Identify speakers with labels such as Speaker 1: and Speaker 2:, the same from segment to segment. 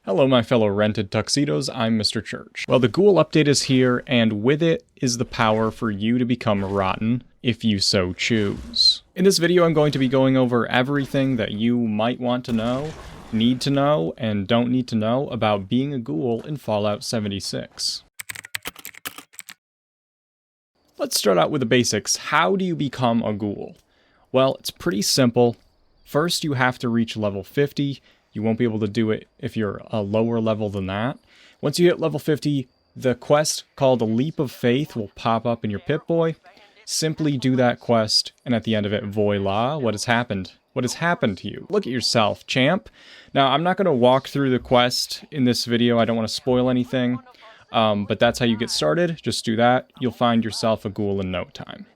Speaker 1: Hello my fellow rented tuxedos, I'm Mr. Church. Well, the Ghoul update is here, and with it is the power for you to become rotten, if you so choose. In this video I'm going to be going over everything that you might want to know, need to know, and don't need to know about being a ghoul in Fallout 76. Let's start out with the basics. How do you become a ghoul? Well, it's pretty simple. First, you have to reach level 50. You won't be able to do it if you're a lower level than that. Once you hit level 50, the quest called a Leap of Faith will pop up in your Pip-Boy. Simply do that quest, and at the end of it, voila, what has happened? What has happened to you? Look at yourself, champ. Now, I'm not going to walk through the quest in this video. I don't want to spoil anything, but that's how you get started. Just do that. You'll find yourself a ghoul in no time.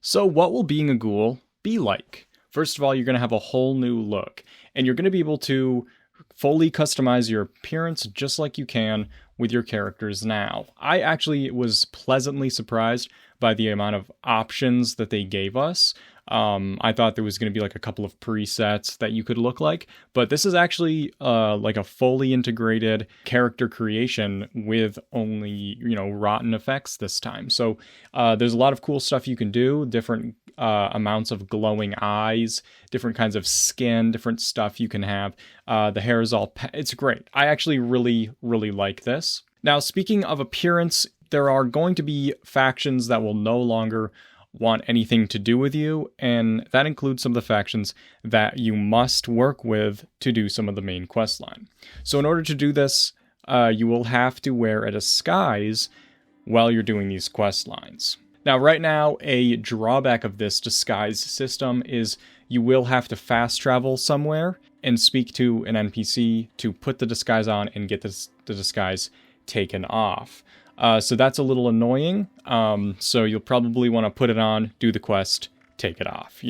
Speaker 1: So what will being a ghoul be like? First of all, you're going to have a whole new look, and you're going to be able to fully customize your appearance just like you can with your characters now. I actually was pleasantly surprised by the amount of options that they gave us. I thought there was going to be like a couple of presets that you could look like, but this is actually like a fully integrated character creation with only, rotten effects this time. So there's a lot of cool stuff you can do, different amounts of glowing eyes, different kinds of skin, different stuff you can have. The hair is all, it's great. I actually really, really like this. Now, speaking of appearance, there are going to be factions that will no longer want anything to do with you, and that includes some of the factions that you must work with to do some of the main quest line. So in order to do this, you will have to wear a disguise while you're doing these quest lines. Now, right now, a drawback of this disguise system is you will have to fast travel somewhere and speak to an NPC to put the disguise on and get the disguise taken off. So that's a little annoying. So you'll probably want to put it on, do the quest, take it off.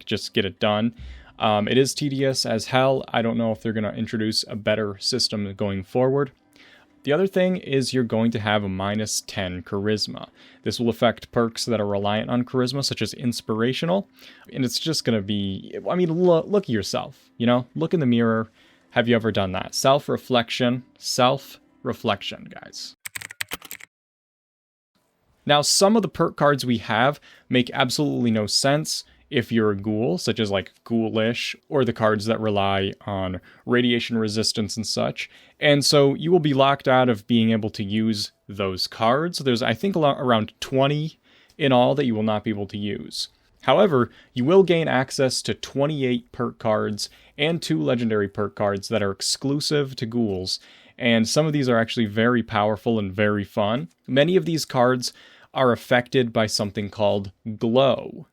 Speaker 1: Just get it done. It is tedious as hell. I don't know if they're going to introduce a better system going forward. The other thing is you're going to have a -10 charisma. This will affect perks that are reliant on charisma, such as inspirational. And it's just going to be, look at yourself, look in the mirror. Have you ever done that? Self-reflection, guys. Now, some of the perk cards we have make absolutely no sense if you're a ghoul, such as like ghoulish, or the cards that rely on radiation resistance and such. And so you will be locked out of being able to use those cards. There's, I think, around 20 in all that you will not be able to use. However, you will gain access to 28 perk cards and 2 legendary perk cards that are exclusive to ghouls. And some of these are actually very powerful and very fun. Many of these cards are affected by something called glow.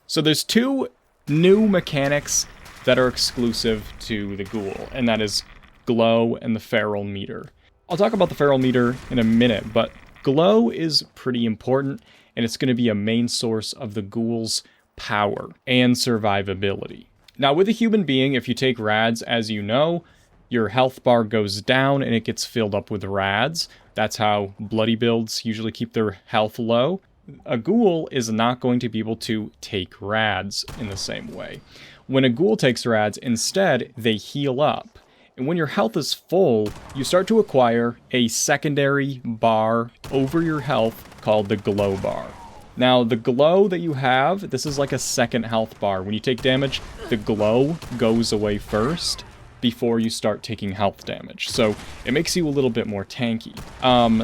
Speaker 1: So there's 2 new mechanics that are exclusive to the ghoul, and that is glow and the feral meter. I'll talk about the feral meter in a minute, but glow is pretty important, and it's going to be a main source of the ghoul's power and survivability. Now, with a human being, if you take rads, as you know, your health bar goes down and it gets filled up with rads. That's how bloody builds usually keep their health low. A ghoul is not going to be able to take rads in the same way. When a ghoul takes rads, instead, they heal up. And when your health is full, you start to acquire a secondary bar over your health called the glow bar. Now, the glow that you have, this is like a second health bar. When you take damage, the glow goes away first before you start taking health damage. So it makes you a little bit more tanky.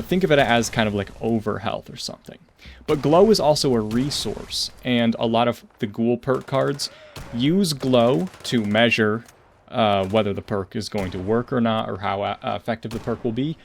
Speaker 1: Think of it as kind of like over health or something. But glow is also a resource, and a lot of the ghoul perk cards use glow to measure whether the perk is going to work or not, or how effective the perk will be,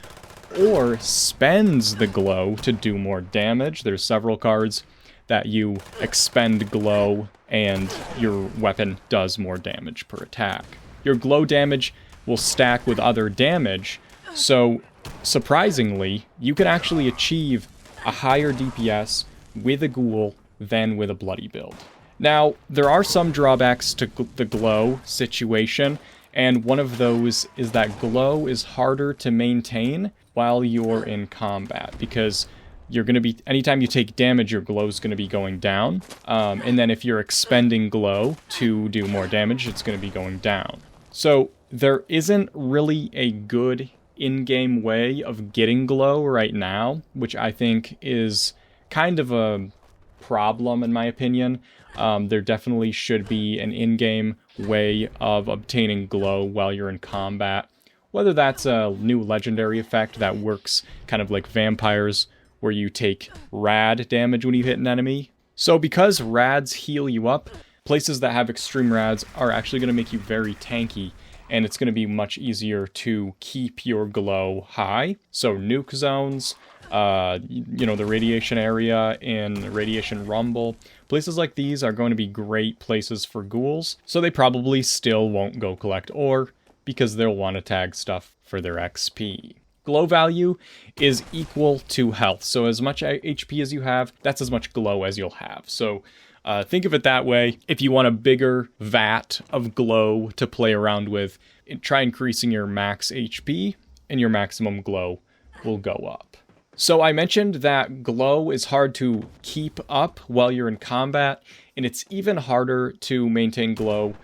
Speaker 1: or spends the glow to do more damage. There's several cards that you expend glow and your weapon does more damage per attack. Your glow damage will stack with other damage, so surprisingly, you can actually achieve a higher DPS with a ghoul than with a bloody build. Now, there are some drawbacks to the glow situation, and one of those is that glow is harder to maintain while you're in combat, because you're going to be, anytime you take damage, your glow is going to be going down. And then if you're expending glow to do more damage, it's going to be going down. So there isn't really a good in-game way of getting glow right now, which I think is kind of a problem in my opinion. There definitely should be an in-game way of obtaining glow while you're in combat. Whether that's a new legendary effect that works kind of like vampires, where you take rad damage when you hit an enemy. So because rads heal you up, places that have extreme rads are actually going to make you very tanky, and it's going to be much easier to keep your glow high. So nuke zones, the radiation area in Radiation Rumble, places like these are going to be great places for ghouls, so they probably still won't go collect ore, because they'll want to tag stuff for their XP. Glow value is equal to health, so as much HP as you have, that's as much glow as you'll have. So think of it that way. If you want a bigger vat of glow to play around with, try increasing your max HP, and your maximum glow will go up. So I mentioned that glow is hard to keep up while you're in combat, and it's even harder to maintain glow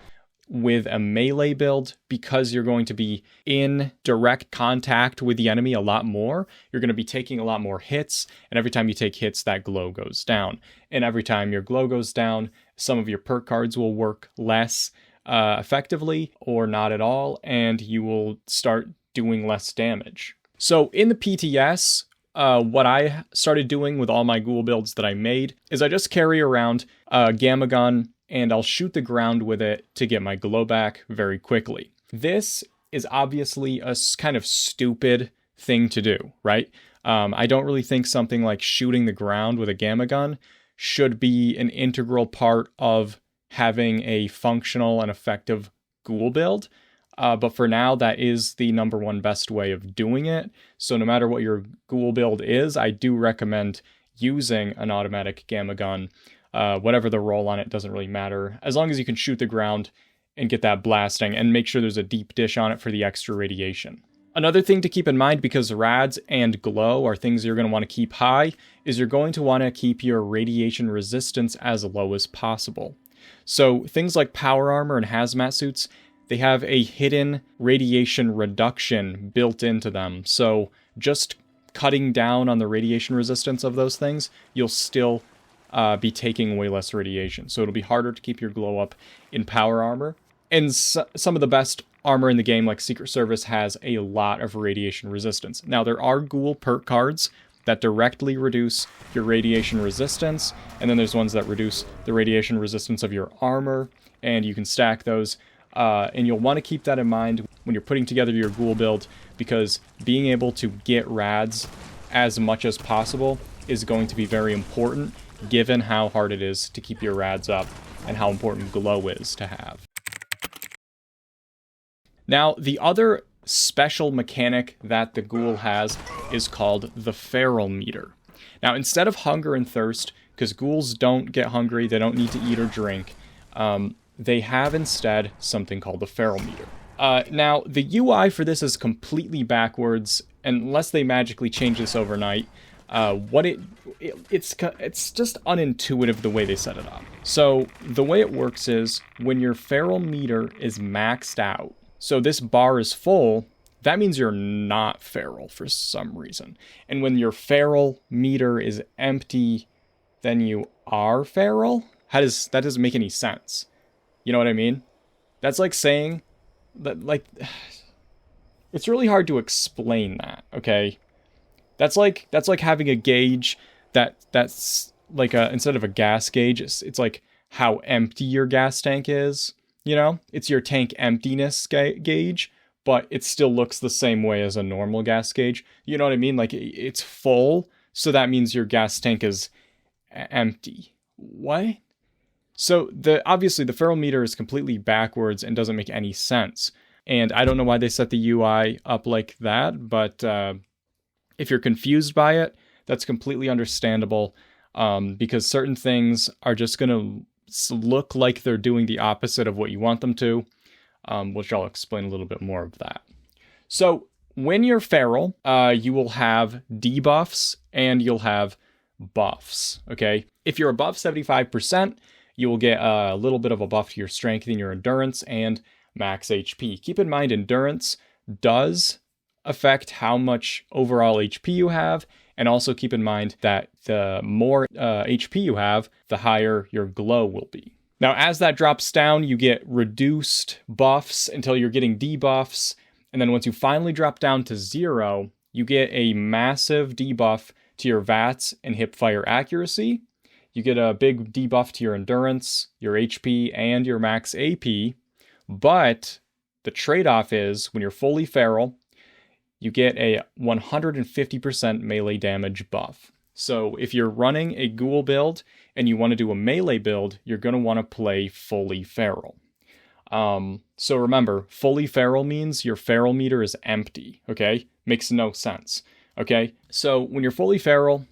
Speaker 1: with a melee build, because you're going to be in direct contact with the enemy a lot more. You're going to be taking a lot more hits, and every time you take hits, that glow goes down. And every time your glow goes down, some of your perk cards will work less effectively or not at all, and you will start doing less damage. So in the PTS, what I started doing with all my ghoul builds that I made is I just carry around a gamma gun, and I'll shoot the ground with it to get my glow back very quickly. This is obviously a kind of stupid thing to do, right? I don't really think something like shooting the ground with a gamma gun should be an integral part of having a functional and effective ghoul build. But for now, that is the number one best way of doing it. So no matter what your ghoul build is, I do recommend using an automatic gamma gun. Whatever the roll on it doesn't really matter, as long as you can shoot the ground and get that blasting, and make sure there's a deep dish on it for the extra radiation. Another thing to keep in mind, because rads and glow are things you're going to want to keep high, is you're going to want to keep your radiation resistance as low as possible. So things like power armor and hazmat suits, they have a hidden radiation reduction built into them. So just cutting down on the radiation resistance of those things, you'll still be taking way less radiation. So it'll be harder to keep your glow up in power armor. And some of the best armor in the game, like Secret Service, has a lot of radiation resistance. Now, there are ghoul perk cards that directly reduce your radiation resistance, and then there's ones that reduce the radiation resistance of your armor, and you can stack those. And you'll want to keep that in mind when you're putting together your ghoul build, because being able to get rads as much as possible is going to be very important, given how hard it is to keep your rads up and how important glow is to have. Now, the other special mechanic that the ghoul has is called the feral meter. Now, instead of hunger and thirst, because ghouls don't get hungry, they don't need to eat or drink, they have instead something called the feral meter. Now, the UI for this is completely backwards, unless they magically change this overnight. It's just unintuitive the way they set it up. So the way it works is when your feral meter is maxed out, so this bar is full, that means you're not feral for some reason. And when your feral meter is empty, then you are feral? That doesn't make any sense. You know what I mean? That's like saying that, like, it's really hard to explain that, okay? That's like having a gauge that's like instead of a gas gauge, it's like how empty your gas tank is, you know? It's your tank emptiness gauge, but it still looks the same way as a normal gas gauge. You know what I mean? Like, it's full, so that means your gas tank is empty. What? So obviously the feral meter is completely backwards and doesn't make any sense. And I don't know why they set the UI up like that, but if you're confused by it, that's completely understandable, because certain things are just going to look like they're doing the opposite of what you want them to, which I'll explain a little bit more of that. So when you're feral, you will have debuffs and you'll have buffs, okay? If you're above 75%, you will get a little bit of a buff to your strength and your endurance and max HP. Keep in mind, endurance does affect how much overall HP you have, and also keep in mind that the more HP you have, the higher your glow will be. Now, as that drops down, you get reduced buffs until you're getting debuffs, and then once you finally drop down to 0, you get a massive debuff to your VATS and hipfire accuracy. You get a big debuff to your endurance, your HP, and your max AP, but the trade-off is when you're fully feral, you get a 150% melee damage buff. So if you're running a ghoul build and you want to do a melee build, you're going to want to play fully feral. So remember, fully feral means your feral meter is empty, okay? Makes no sense, okay? So when you're fully feral,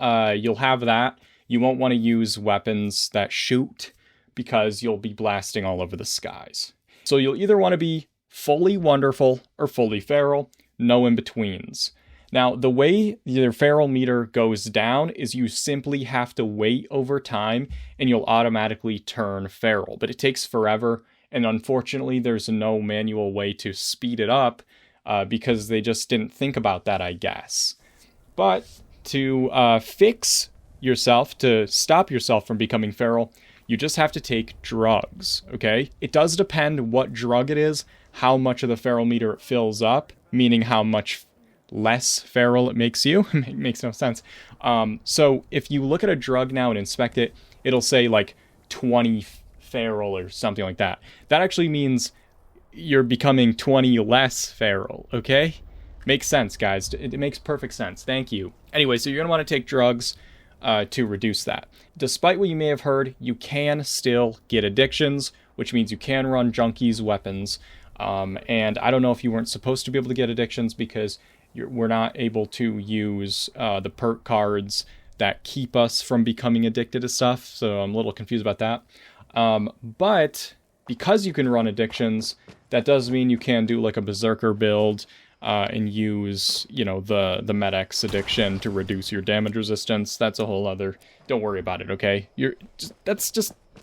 Speaker 1: you'll have that. You won't want to use weapons that shoot because you'll be blasting all over the skies. So you'll either want to be fully wonderful or fully feral, no in-betweens. Now, the way your feral meter goes down is you simply have to wait over time and you'll automatically turn feral. But it takes forever, and unfortunately there's no manual way to speed it up because they just didn't think about that, I guess. But to fix yourself, to stop yourself from becoming feral, you just have to take drugs, okay? It does depend what drug it is, how much of the feral meter it fills up, meaning how much less feral it makes you. It makes no sense. So if you look at a drug now and inspect it, it'll say like 20 feral or something like that. That actually means you're becoming 20 less feral, okay? Makes sense, guys. It makes perfect sense. Thank you. Anyway, so you're going to want to take drugs to reduce that. Despite what you may have heard, you can still get addictions, which means you can run junkies weapons. And I don't know if you weren't supposed to be able to get addictions because we're not able to use the perk cards that keep us from becoming addicted to stuff. So I'm a little confused about that. But because you can run addictions, that does mean you can do like a berserker build and use, you know, the Med-X addiction to reduce your damage resistance. That's a whole other, don't worry about it, okay?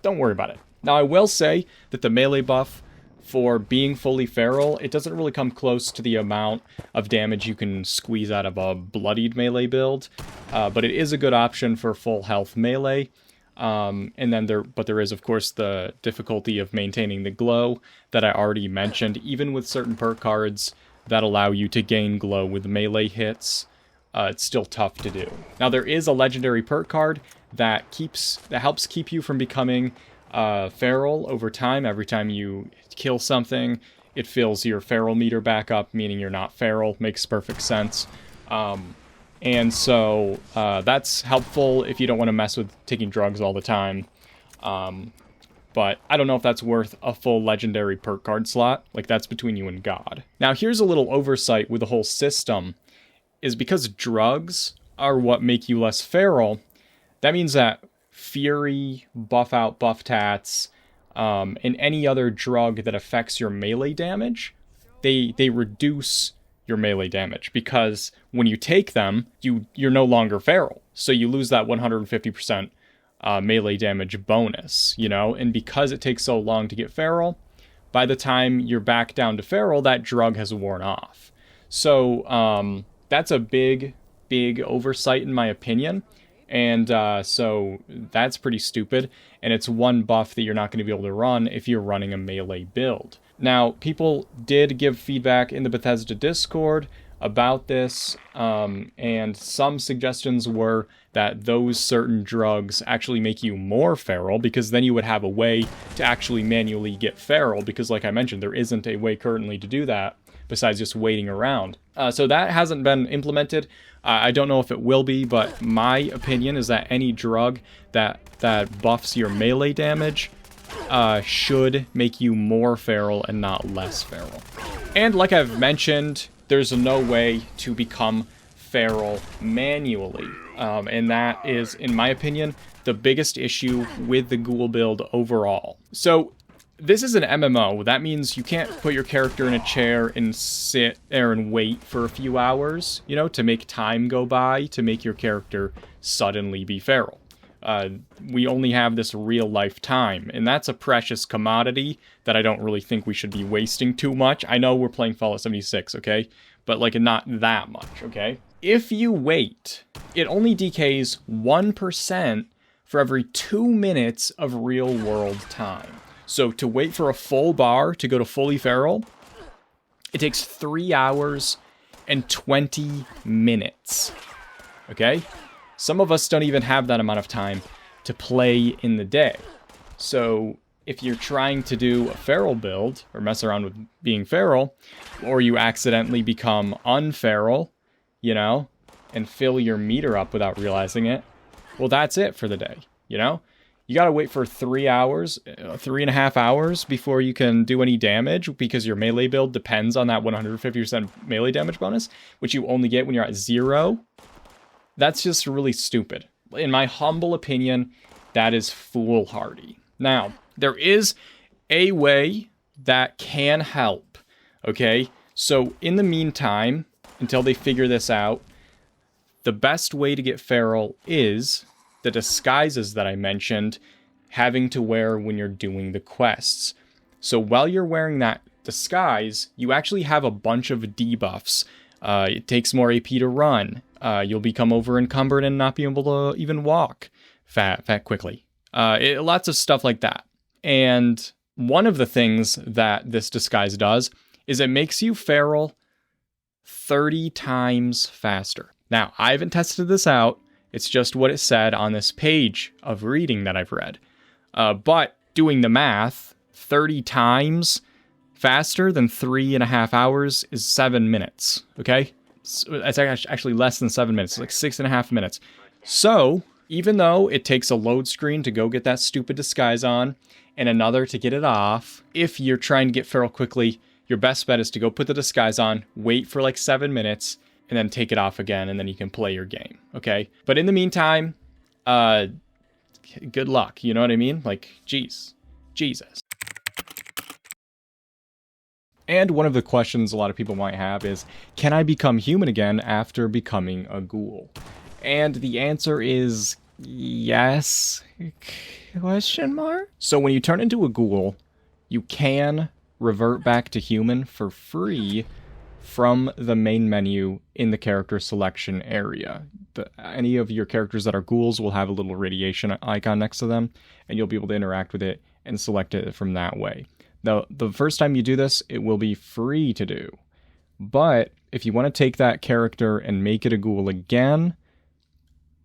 Speaker 1: Don't worry about it. Now, I will say that the melee buff for being fully feral, it doesn't really come close to the amount of damage you can squeeze out of a bloodied melee build, but it is a good option for full health melee. And then there is, of course, the difficulty of maintaining the glow that I already mentioned. Even with certain perk cards that allow you to gain glow with melee hits, it's still tough to do. Now, there is a legendary perk card that helps keep you from becoming feral over time. Every time you kill something, it fills your feral meter back up, meaning you're not feral. Makes perfect sense. And so that's helpful if you don't want to mess with taking drugs all the time. But I don't know if that's worth a full legendary perk card slot. Like, that's between you and God. Now, here's a little oversight with the whole system, is because drugs are what make you less feral, that means that Fury, Buff Out, Buff Tats, and any other drug that affects your melee damage, they reduce your melee damage, because when you take them, you're no longer feral. So you lose that 150% melee damage bonus, you know? And because it takes so long to get feral, by the time you're back down to feral, that drug has worn off. So that's a big oversight in my opinion. And so that's pretty stupid. And it's one buff that you're not going to be able to run if you're running a melee build. Now, people did give feedback in the Bethesda Discord about this, and some suggestions were that those certain drugs actually make you more feral, because then you would have a way to actually manually get feral, because like I mentioned, there isn't a way currently to do that besides just waiting around. So that hasn't been implemented. I don't know if it will be, but my opinion is that any drug that buffs your melee damage should make you more feral and not less feral. And like I've mentioned, there's no way to become feral manually. And that is, in my opinion, the biggest issue with the ghoul build overall. So This is an MMO. That means you can't put your character in a chair and sit there and wait for a few hours, you know, to make time go by, to make your character suddenly be feral. We only have this real life time, and that's a precious commodity that I don't really think we should be wasting too much. I know we're playing Fallout 76, okay? But, like, not that much, okay? If you wait, it only decays 1% for every 2 minutes of real-world time. So to wait for a full bar to go to fully feral, it takes 3 hours and 20 minutes, okay? Some of us don't even have that amount of time to play in the day. So if you're trying to do a feral build, or mess around with being feral, or you accidentally become unferal, you know, and fill your meter up without realizing it, well, that's it for the day, you know? You gotta wait for 3 hours, 3.5 hours before you can do any damage, because your melee build depends on that 150% melee damage bonus, which you only get when you're at 0. That's just really stupid. In my humble opinion, that is foolhardy. Now, there is a way that can help, okay? So, in the meantime, until they figure this out, the best way to get feral is the disguises that I mentioned having to wear when you're doing the quests. So while you're wearing that disguise, you actually have a bunch of debuffs. It takes more AP to run. You'll become over encumbered and not be able to even walk fat quickly. Lots of stuff like that. And one of the things that this disguise does is it makes you feral 30 times faster. Now, I haven't tested this out. It's just what it said on this page of reading that I've read. But doing the math, 30 times faster than 3.5 hours is 7 minutes, okay? So it's actually less than 7 minutes. It's like 6.5 minutes. So, even though it takes a load screen to go get that stupid disguise on, and another to get it off, if you're trying to get feral quickly, your best bet is to go put the disguise on, wait for like 7 minutes, and then take it off again, and then you can play your game, okay? But in the meantime, good luck, you know what I mean? Like, Jesus. And one of the questions a lot of people might have is, can I become human again after becoming a ghoul? And the answer is yes, question mark? So when you turn into a ghoul, you can revert back to human for free from the main menu in the character selection area. Any of your characters that are ghouls will have a little radiation icon next to them, and you'll be able to interact with it and select it from that way. Now, the first time you do this, it will be free to do. But if you want to take that character and make it a ghoul again,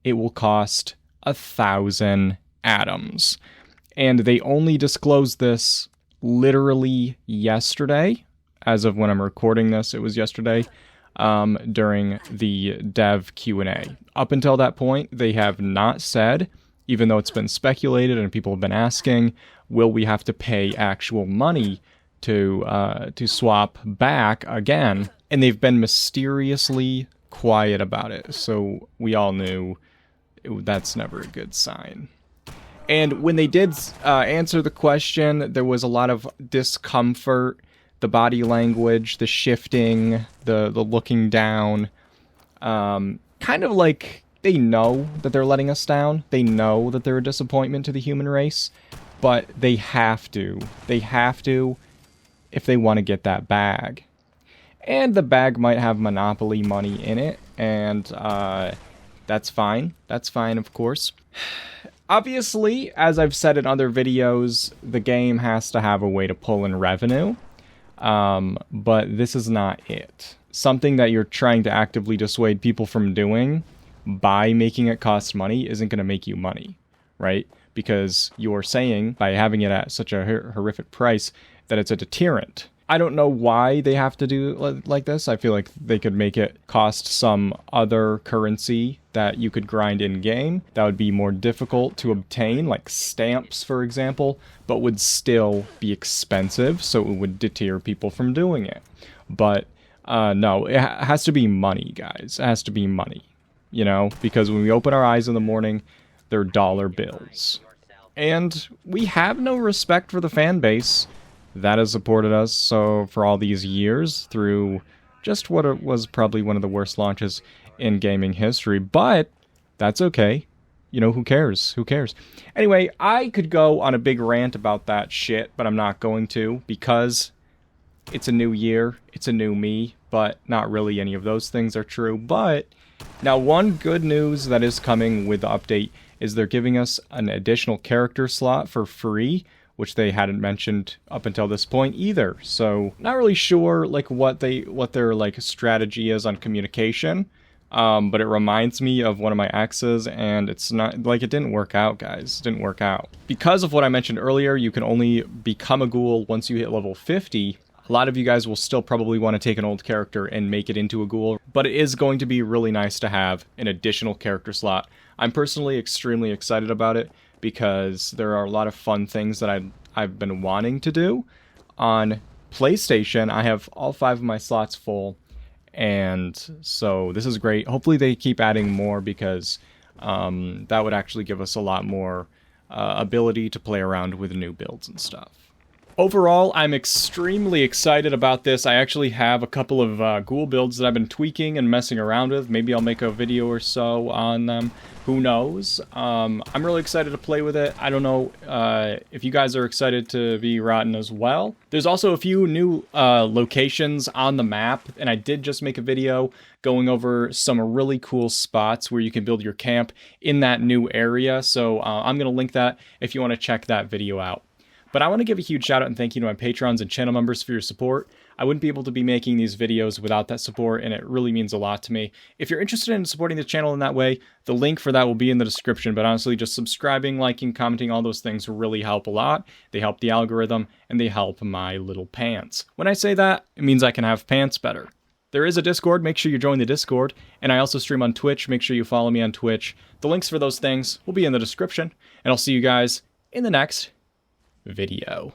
Speaker 1: it will cost 1,000 atoms. And they only disclosed this literally yesterday. As of when I'm recording this, it was yesterday, during the dev Q&A. Up until that point, they have not said, even though it's been speculated and people have been asking, will we have to pay actual money to swap back again? And they've been mysteriously quiet about it, so we all knew that's never a good sign. And when they did answer the question, there was a lot of discomfort. The body language, the shifting, the looking down, kind of like they know that they're letting us down. They know that they're a disappointment to the human race, but they have to. They have to if they want to get that bag. And the bag might have Monopoly money in it, and that's fine. That's fine, of course. Obviously, as I've said in other videos, the game has to have a way to pull in revenue. But this is not it. Something that you're trying to actively dissuade people from doing by making it cost money isn't going to make you money, right? Because you're saying, by having it at such a horrific price, that it's a deterrent. I don't know why they have to do like this. I feel like they could make it cost some other currency that you could grind in-game that would be more difficult to obtain, like stamps, for example, but would still be expensive, so it would deter people from doing it. But no, it has to be money, guys. It has to be money, you know? Because when we open our eyes in the morning, they're dollar bills. and we have no respect for the fan base that has supported us so for all these years through just what it was probably one of the worst launches in gaming history, but that's okay. You know, who cares? Who cares? Anyway, I could go on a big rant about that shit, but I'm not going to because it's a new year, it's a new me, but not really any of those things are true. But now one good news that is coming with the update is they're giving us an additional character slot for free, which they hadn't mentioned up until this point either. So not really sure like what their like strategy is on communication. But it reminds me of one of my exes, and it's not like it didn't work out, guys. It didn't work out. Because of what I mentioned earlier, you can only become a ghoul once you hit level 50. A lot of you guys will still probably want to take an old character and make it into a ghoul, but it is going to be really nice to have an additional character slot. I'm personally extremely excited about it because there are a lot of fun things that I've been wanting to do. On PlayStation, I have all 5 of my slots full, and so this is great. Hopefully they keep adding more because that would actually give us a lot more ability to play around with new builds and stuff. Overall, I'm extremely excited about this. I actually have a couple of ghoul builds that I've been tweaking and messing around with. Maybe I'll make a video or so on them. Who knows? I'm really excited to play with it. I don't know if you guys are excited to be rotten as well. There's also a few new locations on the map, and I did just make a video going over some really cool spots where you can build your camp in that new area. So I'm going to link that if you want to check that video out. But I want to give a huge shout out and thank you to my patrons and channel members for your support. I wouldn't be able to be making these videos without that support, and it really means a lot to me. If you're interested in supporting the channel in that way, the link for that will be in the description, but honestly, just subscribing, liking, commenting, all those things really help a lot. They help the algorithm, and they help my little pants. When I say that, it means I can have pants better. There is a Discord, make sure you join the Discord, and I also stream on Twitch, make sure you follow me on Twitch. The links for those things will be in the description, and I'll see you guys in the next video.